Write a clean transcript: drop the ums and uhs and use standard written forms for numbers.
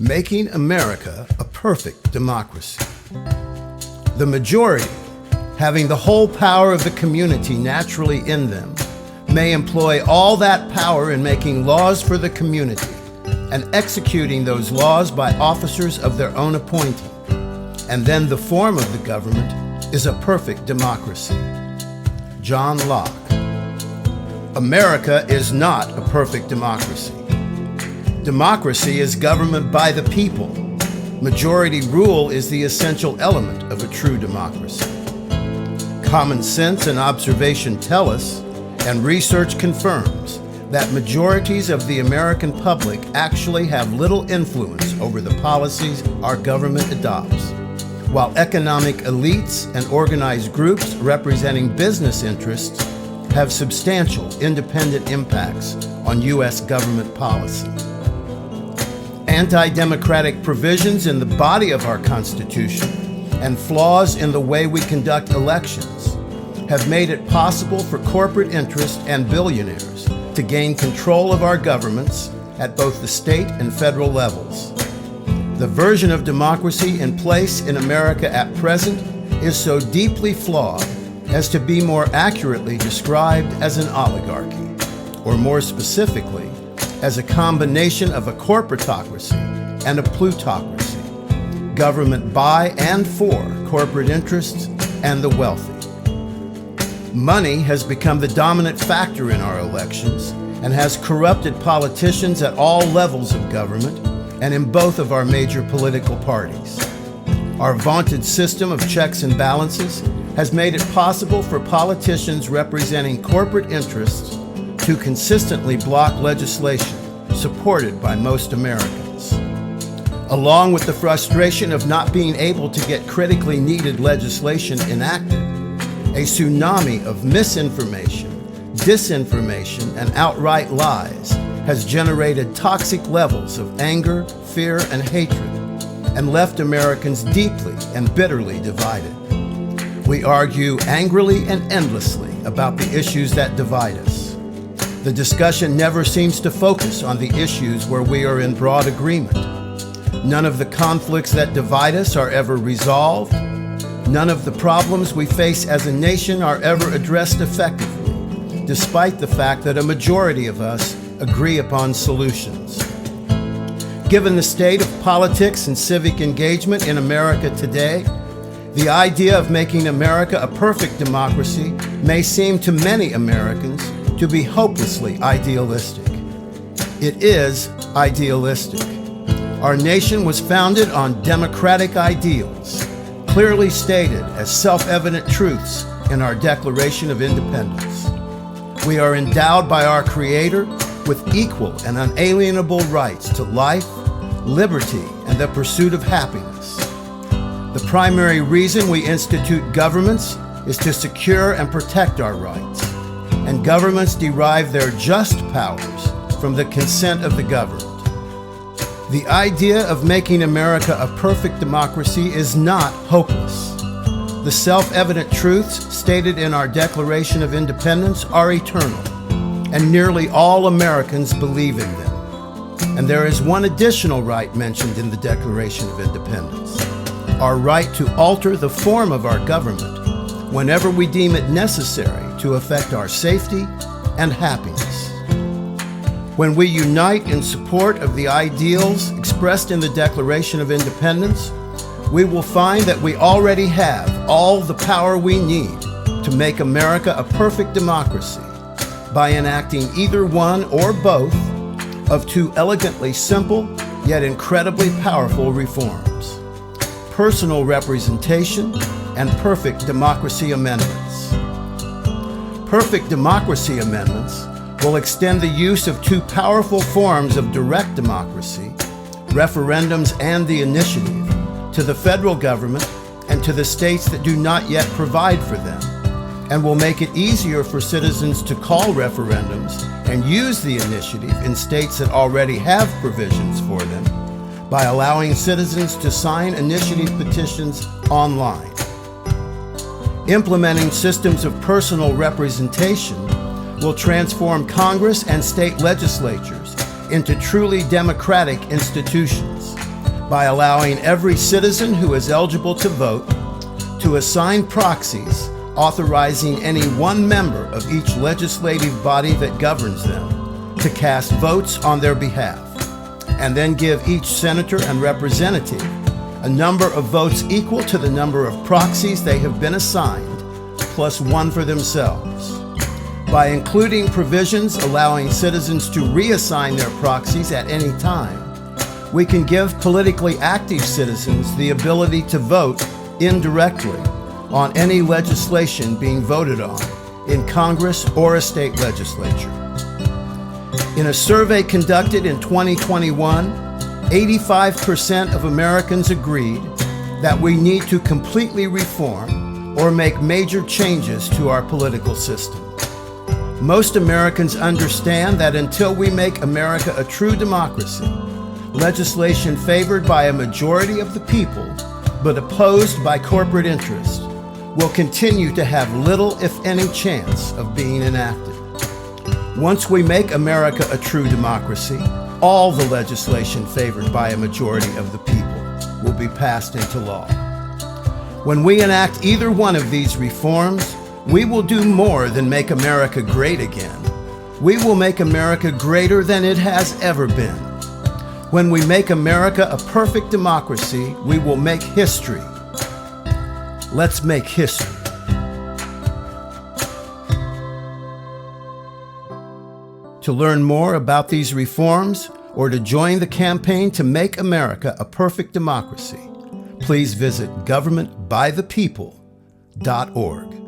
Making America a perfect democracy. The majority, having the whole power of the community naturally in them, may employ all that power in making laws for the community and executing those laws by officers of their own appointing. And then the form of the government is a perfect democracy. John Locke. America is not a perfect democracy. Democracy is government by the people. Majority rule is the essential element of a true democracy. Common sense and observation tell us, and research confirms, that majorities of the American public actually have little influence over the policies our government adopts, while economic elites and organized groups representing business interests have substantial independent impacts on U.S. government policy. Anti-democratic provisions in the body of our Constitution and flaws in the way we conduct elections have made it possible for corporate interests and billionaires to gain control of our governments at both the state and federal levels. The version of democracy in place in America at present is so deeply flawed as to be more accurately described as an oligarchy, or more specifically, as a combination of a corporatocracy and a plutocracy, government by and for corporate interests and the wealthy. Money has become the dominant factor in our elections and has corrupted politicians at all levels of government and in both of our major political parties. Our vaunted system of checks and balances has made it possible for politicians representing corporate interests to consistently block legislation supported by most Americans. Along with the frustration of not being able to get critically needed legislation enacted, a tsunami of misinformation, disinformation, and outright lies has generated toxic levels of anger, fear, and hatred, and left Americans deeply and bitterly divided. We argue angrily and endlessly about the issues that divide us. The discussion never seems to focus on the issues where we are in broad agreement. None of the conflicts that divide us are ever resolved. None of the problems we face as a nation are ever addressed effectively, despite the fact that a majority of us agree upon solutions. Given the state of politics and civic engagement in America today, the idea of making America a perfect democracy may seem to many Americans to be hopelessly idealistic. It is idealistic. Our nation was founded on democratic ideals, clearly stated as self-evident truths in our Declaration of Independence. We are endowed by our Creator with equal and unalienable rights to life, liberty, and the pursuit of happiness. The primary reason we institute governments is to secure and protect our rights, and governments derive their just powers from the consent of the governed. The idea of making America a perfect democracy is not hopeless. The self-evident truths stated in our Declaration of Independence are eternal, and nearly all Americans believe in them. And there is one additional right mentioned in the Declaration of Independence: our right to alter the form of our government whenever we deem it necessary to affect our safety and happiness. When we unite in support of the ideals expressed in the Declaration of Independence, we will find that we already have all the power we need to make America a perfect democracy by enacting either one or both of two elegantly simple yet incredibly powerful reforms: personal representation and perfect democracy amendments. Perfect democracy amendments will extend the use of two powerful forms of direct democracy, referendums and the initiative, to the federal government and to the states that do not yet provide for them, and will make it easier for citizens to call referendums and use the initiative in states that already have provisions for them by allowing citizens to sign initiative petitions online. Implementing systems of personal representation will transform Congress and state legislatures into truly democratic institutions by allowing every citizen who is eligible to vote to assign proxies authorizing any one member of each legislative body that governs them to cast votes on their behalf, and then give each senator and representative a number of votes equal to the number of proxies they have been assigned, plus one for themselves. By including provisions allowing citizens to reassign their proxies at any time, we can give politically active citizens the ability to vote indirectly on any legislation being voted on in Congress or a state legislature. In a survey conducted in 2021, 85% of Americans agreed that we need to completely reform or make major changes to our political system. Most Americans understand that until we make America a true democracy, legislation favored by a majority of the people but opposed by corporate interests will continue to have little, if any, chance of being enacted. Once we make America a true democracy, all the legislation favored by a majority of the people will be passed into law. When we enact either one of these reforms, we will do more than make America great again. We will make America greater than it has ever been. When we make America a perfect democracy, we will make history. Let's make history. To learn more about these reforms or to join the campaign to make America a perfect democracy, please visit governmentbythepeople.org.